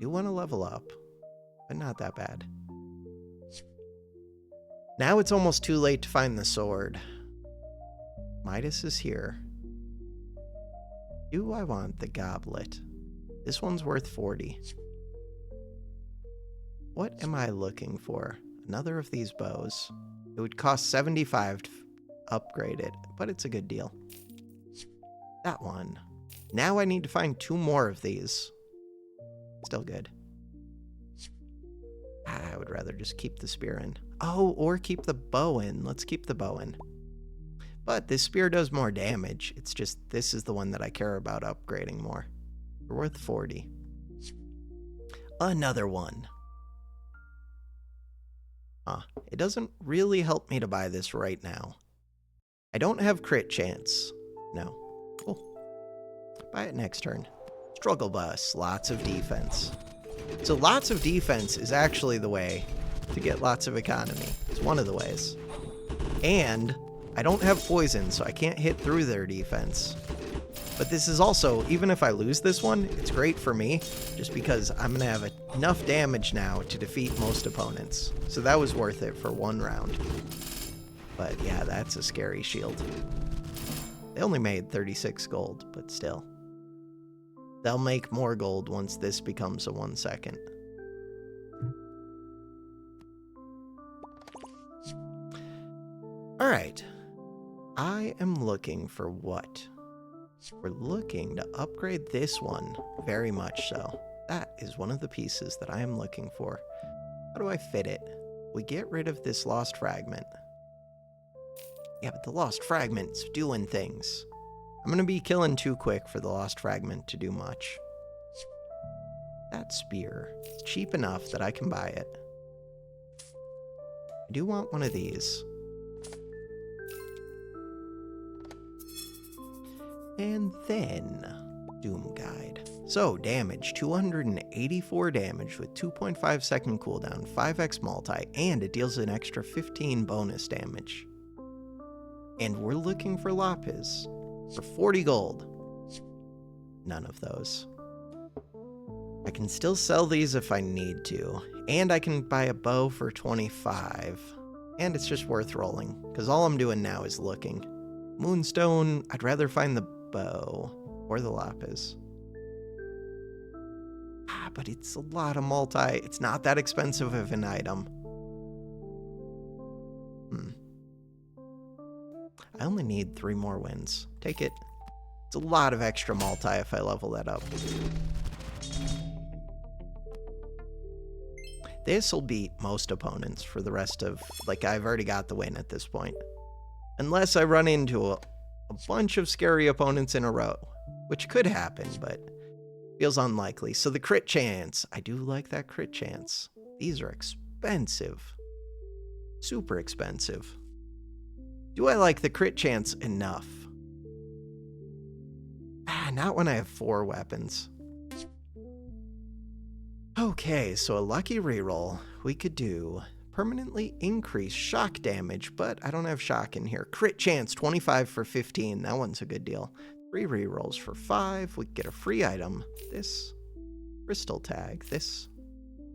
S1: you want to level up, but not that bad. Now it's almost too late to find the sword. Midas is here. Do I want the goblet? This one's worth 40. What am I looking for? Another of these bows. It would cost 75 to upgrade it, but it's a good deal. That one. Now I need to find 2 more of these. Still good. I would rather just keep the spear in. Oh, or keep the bow in. Let's keep the bow in. But this spear does more damage. It's just this is the one that I care about upgrading more. We're worth 40. Another one. It doesn't really help me to buy this right now. I don't have crit chance. No. Cool. Buy it next turn. Struggle bus. Lots of defense. So lots of defense is actually the way to get lots of economy. It's one of the ways. And I don't have poison, so I can't hit through their defense. But this is also, even if I lose this one, it's great for me, just because I'm going to have enough damage now to defeat most opponents. So that was worth it for 1 round. But yeah, that's a scary shield. They only made 36 gold, but still. They'll make more gold once this becomes a 1 second. All right. I am looking for what? We're looking to upgrade this one, very much so. That is one of the pieces that I am looking for. How do I fit it? We get rid of this lost fragment. Yeah, but the lost fragment's doing things. I'm going to be killing too quick for the lost fragment to do much. That spear is cheap enough that I can buy it. I do want one of these. And then, Doom Guide. So, damage, 284 damage with 2.5 second cooldown, 5x multi, and it deals an extra 15 bonus damage. And we're looking for lapis for 40 gold. None of those. I can still sell these if I need to, and I can buy a bow for 25. And it's just worth rolling, because all I'm doing now is looking. Moonstone, I'd rather find the bow or the lapis. But it's a lot of multi. It's not that expensive of an item. I only need 3 more wins. Take it. It's a lot of extra multi if I level that up. This will beat most opponents for the rest of... Like, I've already got the win at this point. Unless I run into a bunch of scary opponents in a row, which could happen, but Feels unlikely. So the crit chance. I do like that crit chance. These are expensive. Super expensive. Do I like the crit chance enough? Not when I have 4 weapons. Okay, so a lucky reroll. We could do permanently increase shock damage, but I don't have shock in here. Crit chance, 25 for 15. That one's a good deal. 3 rerolls for 5. We get a free item. This crystal tag. This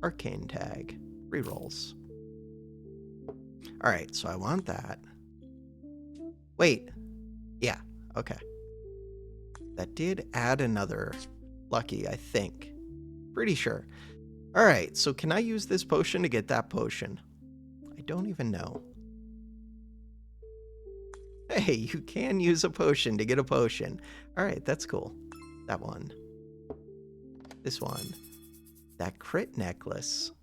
S1: arcane tag. Rerolls. Alright, so I want that. Wait. Yeah, okay. That did add another lucky, I think. Pretty sure. Alright, so can I use this potion to get that potion? I don't even know. Hey, you can use a potion to get a potion. Alright, that's cool. That one. This one. That crit necklace.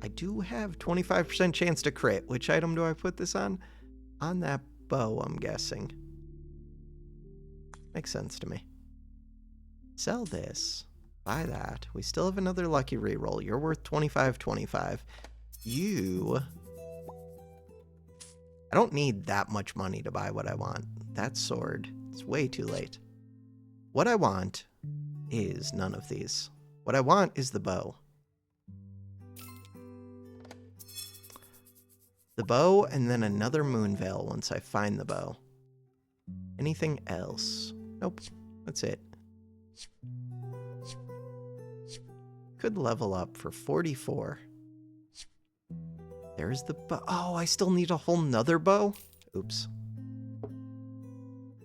S1: I do have 25% chance to crit. Which item do I put this on? On that bow, I'm guessing. Makes sense to me. Sell this. Buy that. We still have another lucky reroll. You're worth 25. You... I don't need that much money to buy what I want. That sword. It's way too late. What I want is none of these. What I want is the bow. The bow and then another moon veil once I find the bow. Anything else? Nope. That's it. Could level up for 44. There's the bow. Oh, I still need a whole nother bow? Oops.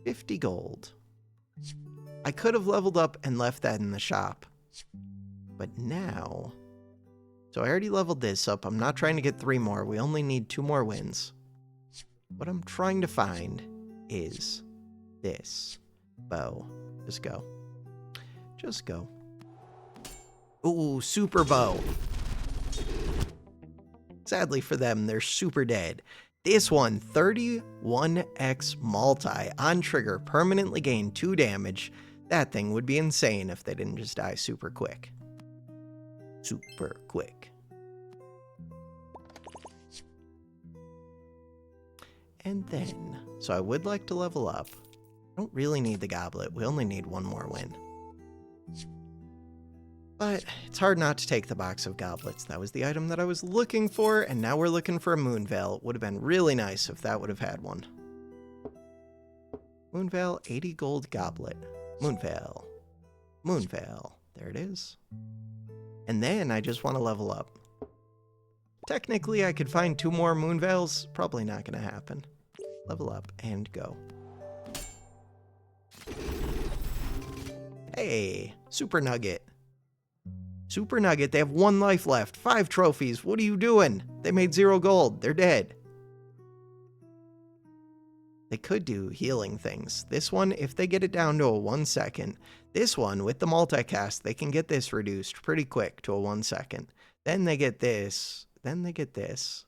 S1: 50 gold. I could have leveled up and left that in the shop. But now... So I already leveled this up. I'm not trying to get 3 more. We only need 2 more wins. What I'm trying to find is this bow. Just go. Just go. Ooh, super bow. Sadly for them, they're super dead. This one, 31x multi on trigger, permanently gain 2 damage. That thing would be insane if they didn't just die super quick. Super quick. And then, so I would like to level up. I don't really need the goblet. We only need 1 more win. But it's hard not to take the box of goblets. That was the item that I was looking for, and now we're looking for a moon veil. It would have been really nice if that would have had one. Moon veil, 80 gold goblet. Moon veil. Moon veil. There it is. And then I just want to level up. Technically, I could find 2 more moon veils. Probably not going to happen. Level up and go. Hey, super nugget. Super nugget, they have 1 life left. 5 trophies. What are you doing? They made 0 gold. They're dead. They could do healing things. This one, if they get it down to a 1 second, this one, with the multicast, they can get this reduced pretty quick to a 1 second. Then they get this. Then they get this.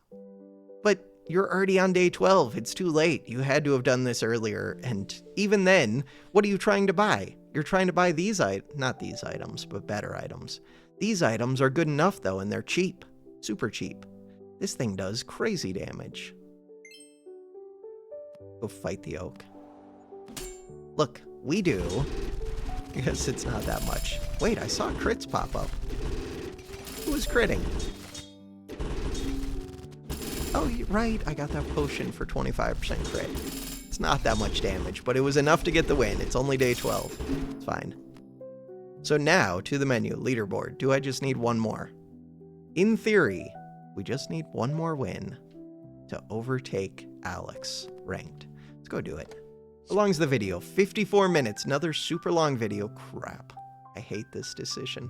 S1: But you're already on day 12. It's too late. You had to have done this earlier. And even then, what are you trying to buy? You're trying to buy these not these items, but better items. These items are good enough, though, and they're cheap. Super cheap. This thing does crazy damage. Go fight the oak. Look, we do. Because it's not that much. Wait, I saw crits pop up. Who was critting? Oh, right, I got that potion for 25% crit. It's not that much damage, but it was enough to get the win. It's only day 12. It's fine. So now, to the menu, leaderboard. Do I just need 1 more? In theory, we just need 1 more win to overtake Alex ranked. Let's go do it. How long's the video? 54 minutes. Another super long video. Crap. I hate this decision.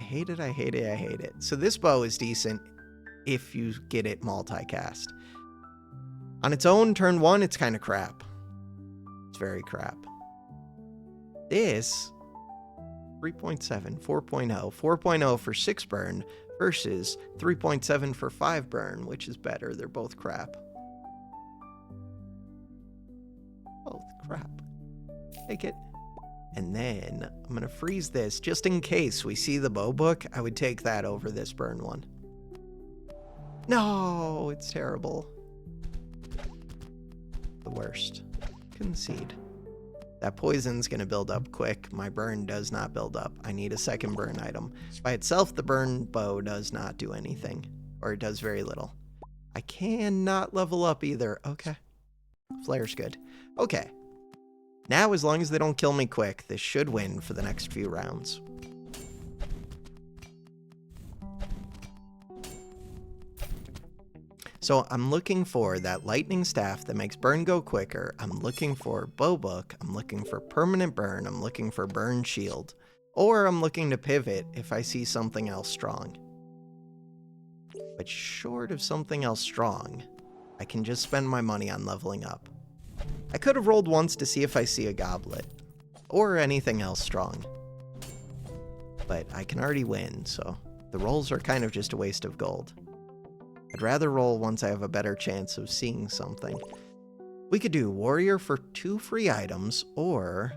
S1: I hate it, I hate it, I hate it. So this bow is decent if you get it multicast. On its own, turn 1, it's kind of crap. It's very crap. This... 3.7, 4.0, 4.0 for 6 burn versus 3.7 for 5 burn, which is better. They're both crap. Both crap. Take it. And then I'm going to freeze this just in case we see the bow book. I would take that over this burn one. No, it's terrible. The worst. Concede. That poison's going to build up quick. My burn does not build up. I need a second burn item. By itself, the burn bow does not do anything. Or it does very little. I cannot level up either. Okay. Flare's good. Okay. Now, as long as they don't kill me quick, this should win for the next few rounds. So I'm looking for that lightning staff that makes burn go quicker. I'm looking for bow book. I'm looking for permanent burn. I'm looking for burn shield. Or I'm looking to pivot if I see something else strong. But short of something else strong, I can just spend my money on leveling up. I could have rolled once to see if I see a goblet. Or anything else strong. But I can already win, so the rolls are kind of just a waste of gold. I'd rather roll once I have a better chance of seeing something. We could do warrior for 2 free items or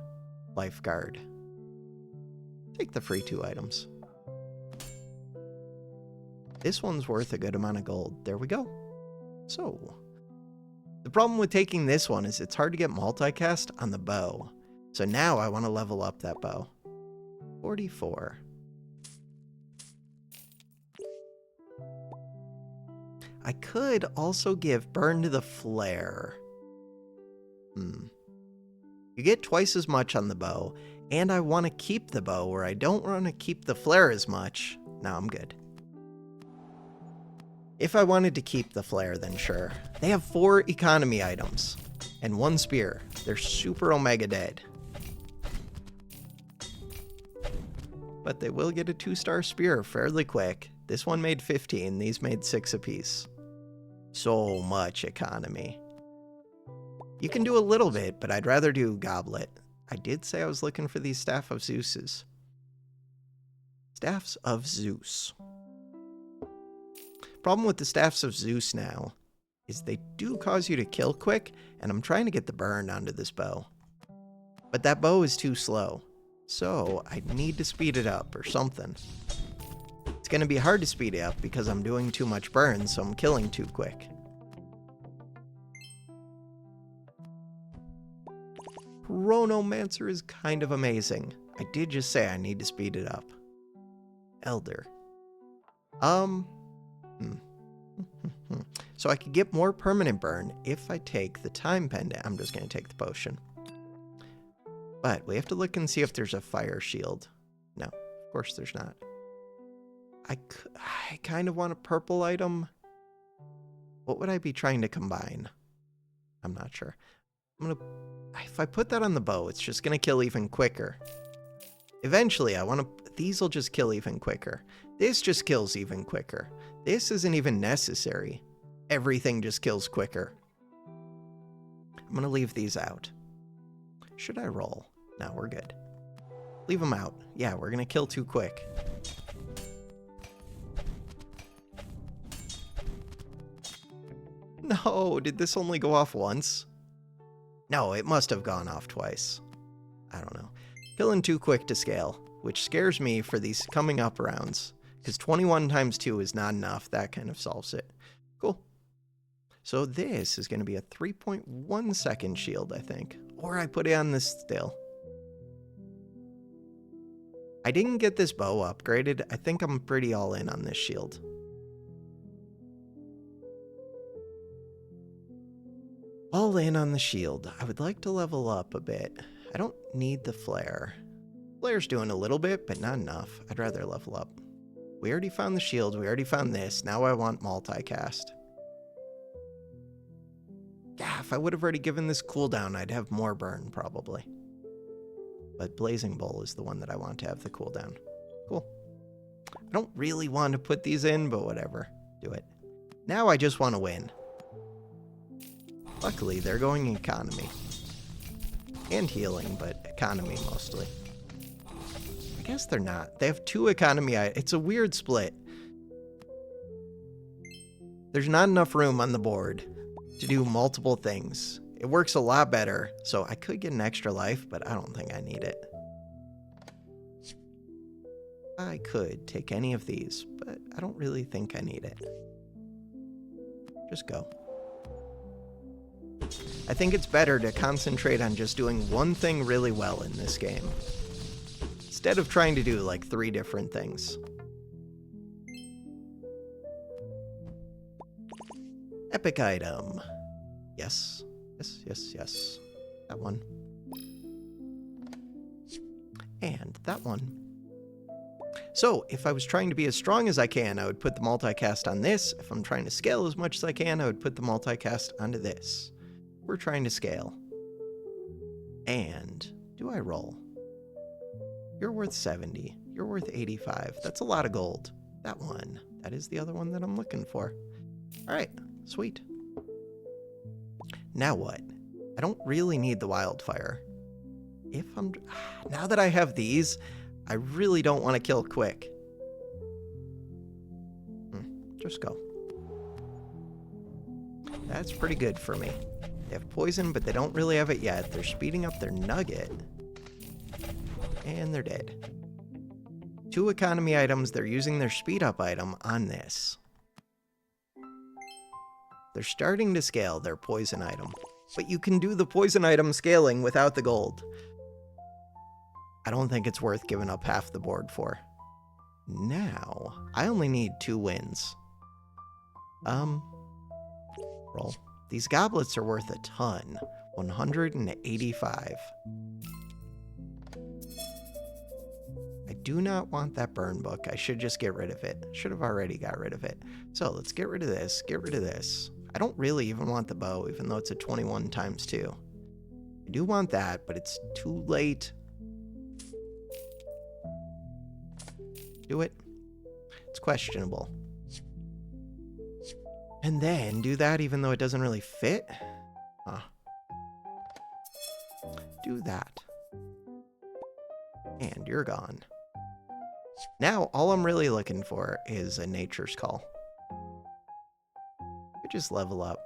S1: lifeguard. Take the free 2 items. This one's worth a good amount of gold. There we go. So, the problem with taking this one is it's hard to get multicast on the bow. So now I want to level up that bow. 44. I could also give burn to the flare. You get twice as much on the bow, and I want to keep the bow where I don't want to keep the flare as much. No, I'm good. If I wanted to keep the flare, then sure. They have 4 economy items and 1 spear. They're super omega dead. But they will get a 2-star spear fairly quick. This one made 15, these made 6 apiece. So much economy. You can do a little bit, but I'd rather do goblet. I did say I was looking for these Staff of Zeus's. Staffs of Zeus. Problem with the Staffs of Zeus now is they do cause you to kill quick, and I'm trying to get the burn onto this bow. But that bow is too slow, so I need to speed it up or something. It's going to be hard to speed it up because I'm doing too much burn, so I'm killing too quick. Chronomancer is kind of amazing. I did just say I need to speed it up. Elder. So I could get more permanent burn if I take the time pendant. I'm just going to take the potion. But we have to look and see if there's a fire shield. No, of course there's not. I kind of want a purple item. What would I be trying to combine? I'm not sure. If I put that on the bow, it's just going to kill even quicker. Eventually, these will just kill even quicker. This just kills even quicker. This isn't even necessary. Everything just kills quicker. I'm going to leave these out. Should I roll? No, we're good. Leave them out. Yeah, we're going to kill too quick. No, did this only go off once? No, it must have gone off twice. I don't know. Killing too quick to scale, which scares me for these coming up rounds, because 21 times 2 is not enough. That kind of solves it. Cool. So this is going to be a 3.1 second shield, I think. Or I put it on this still. I didn't get this bow upgraded. I think I'm pretty all in on this shield. All in on the shield. I would like to level up a bit. I don't need the flare. Flare's doing a little bit, but not enough. I'd rather level up. We already found the shield. We already found this. Now I want multicast. Yeah, if I would have already given this cooldown, I'd have more burn, probably. But Blazing Bowl is the one that I want to have the cooldown. Cool. I don't really want to put these in, but whatever. Do it. Now I just want to win. Luckily, they're going economy. And healing, but economy mostly. I guess they're not. They have 2 economy. It's a weird split. There's not enough room on the board to do multiple things. It works a lot better, so I could get an extra life, but I don't think I need it. I could take any of these, but I don't really think I need it. Just go. I think it's better to concentrate on just doing one thing really well in this game, instead of trying to do like 3 different things. Epic item. Yes. Yes, yes, yes. That one. And that one. So, if I was trying to be as strong as I can, I would put the multicast on this. If I'm trying to scale as much as I can, I would put the multicast onto this. We're trying to scale. And do I roll? You're worth 70. You're worth 85. That's a lot of gold. That one. That is the other one that I'm looking for. All right. Sweet. Now what? I don't really need the wildfire. Now that I have these, I really don't want to kill quick. Just go. That's pretty good for me. They have poison, but they don't really have it yet. They're speeding up their nugget. And they're dead. 2 economy items. They're using their speed up item on this. They're starting to scale their poison item. But you can do the poison item scaling without the gold. I don't think it's worth giving up half the board for. Now, I only need 2 wins. Roll. These goblets are worth a ton. 185. I do not want that burn book. I should just get rid of it. Should have already got rid of it. So let's get rid of this. Get rid of this. I don't really even want the bow, even though it's a 21 times 2. I do want that, but it's too late. Do it. It's questionable. And then do that even though it doesn't really fit? Huh. Do that. And you're gone. Now, all I'm really looking for is a nature's call. Could just level up.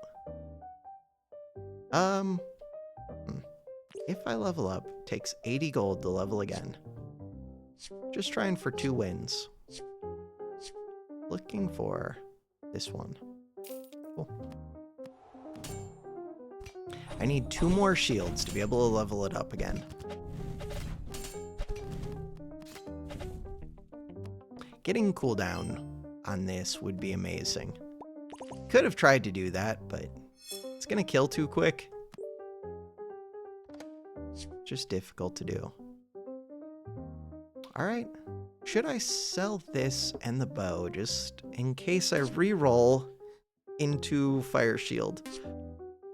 S1: If I level up, it takes 80 gold to level again. Just trying for 2 wins. Looking for this one. Cool. I need 2 more shields to be able to level it up again. Getting cooldown on this would be amazing. Could have tried to do that, but it's gonna kill too quick. Just difficult to do. Alright. Should I sell this and the bow just in case I re-roll into Fire Shield?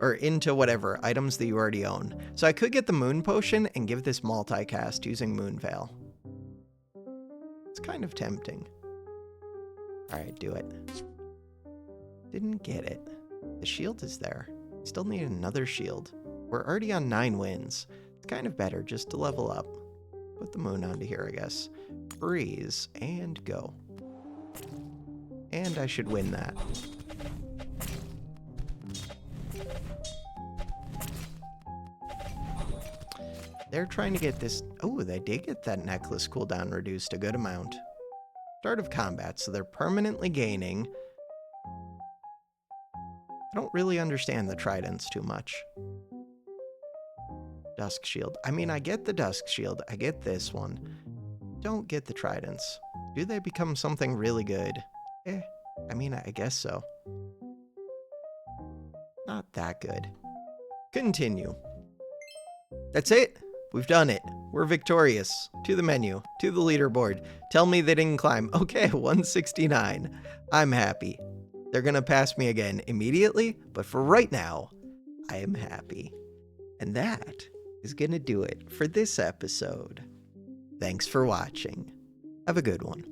S1: Or into whatever, items that you already own. So I could get the Moon Potion and give this multicast using Moon Veil. It's kind of tempting. Alright, do it. Didn't get it. The shield is there. Still need another shield. We're already on 9 wins. It's kind of better just to level up. Put the moon onto here, I guess. Freeze, and go. And I should win that. They're trying to get this... Oh, they did get that necklace cooldown reduced a good amount. Start of combat, so they're permanently gaining. I don't really understand the tridents too much. Dusk Shield. I mean, I get the Dusk Shield. I get this one. Don't get the tridents. Do they become something really good? I mean, I guess so. Not that good. Continue. That's it. We've done it. We're victorious. To the menu. To the leaderboard. Tell me they didn't climb. Okay, 169. I'm happy. They're gonna pass me again immediately, but for right now, I am happy. And that is gonna do it for this episode. Thanks for watching. Have a good one.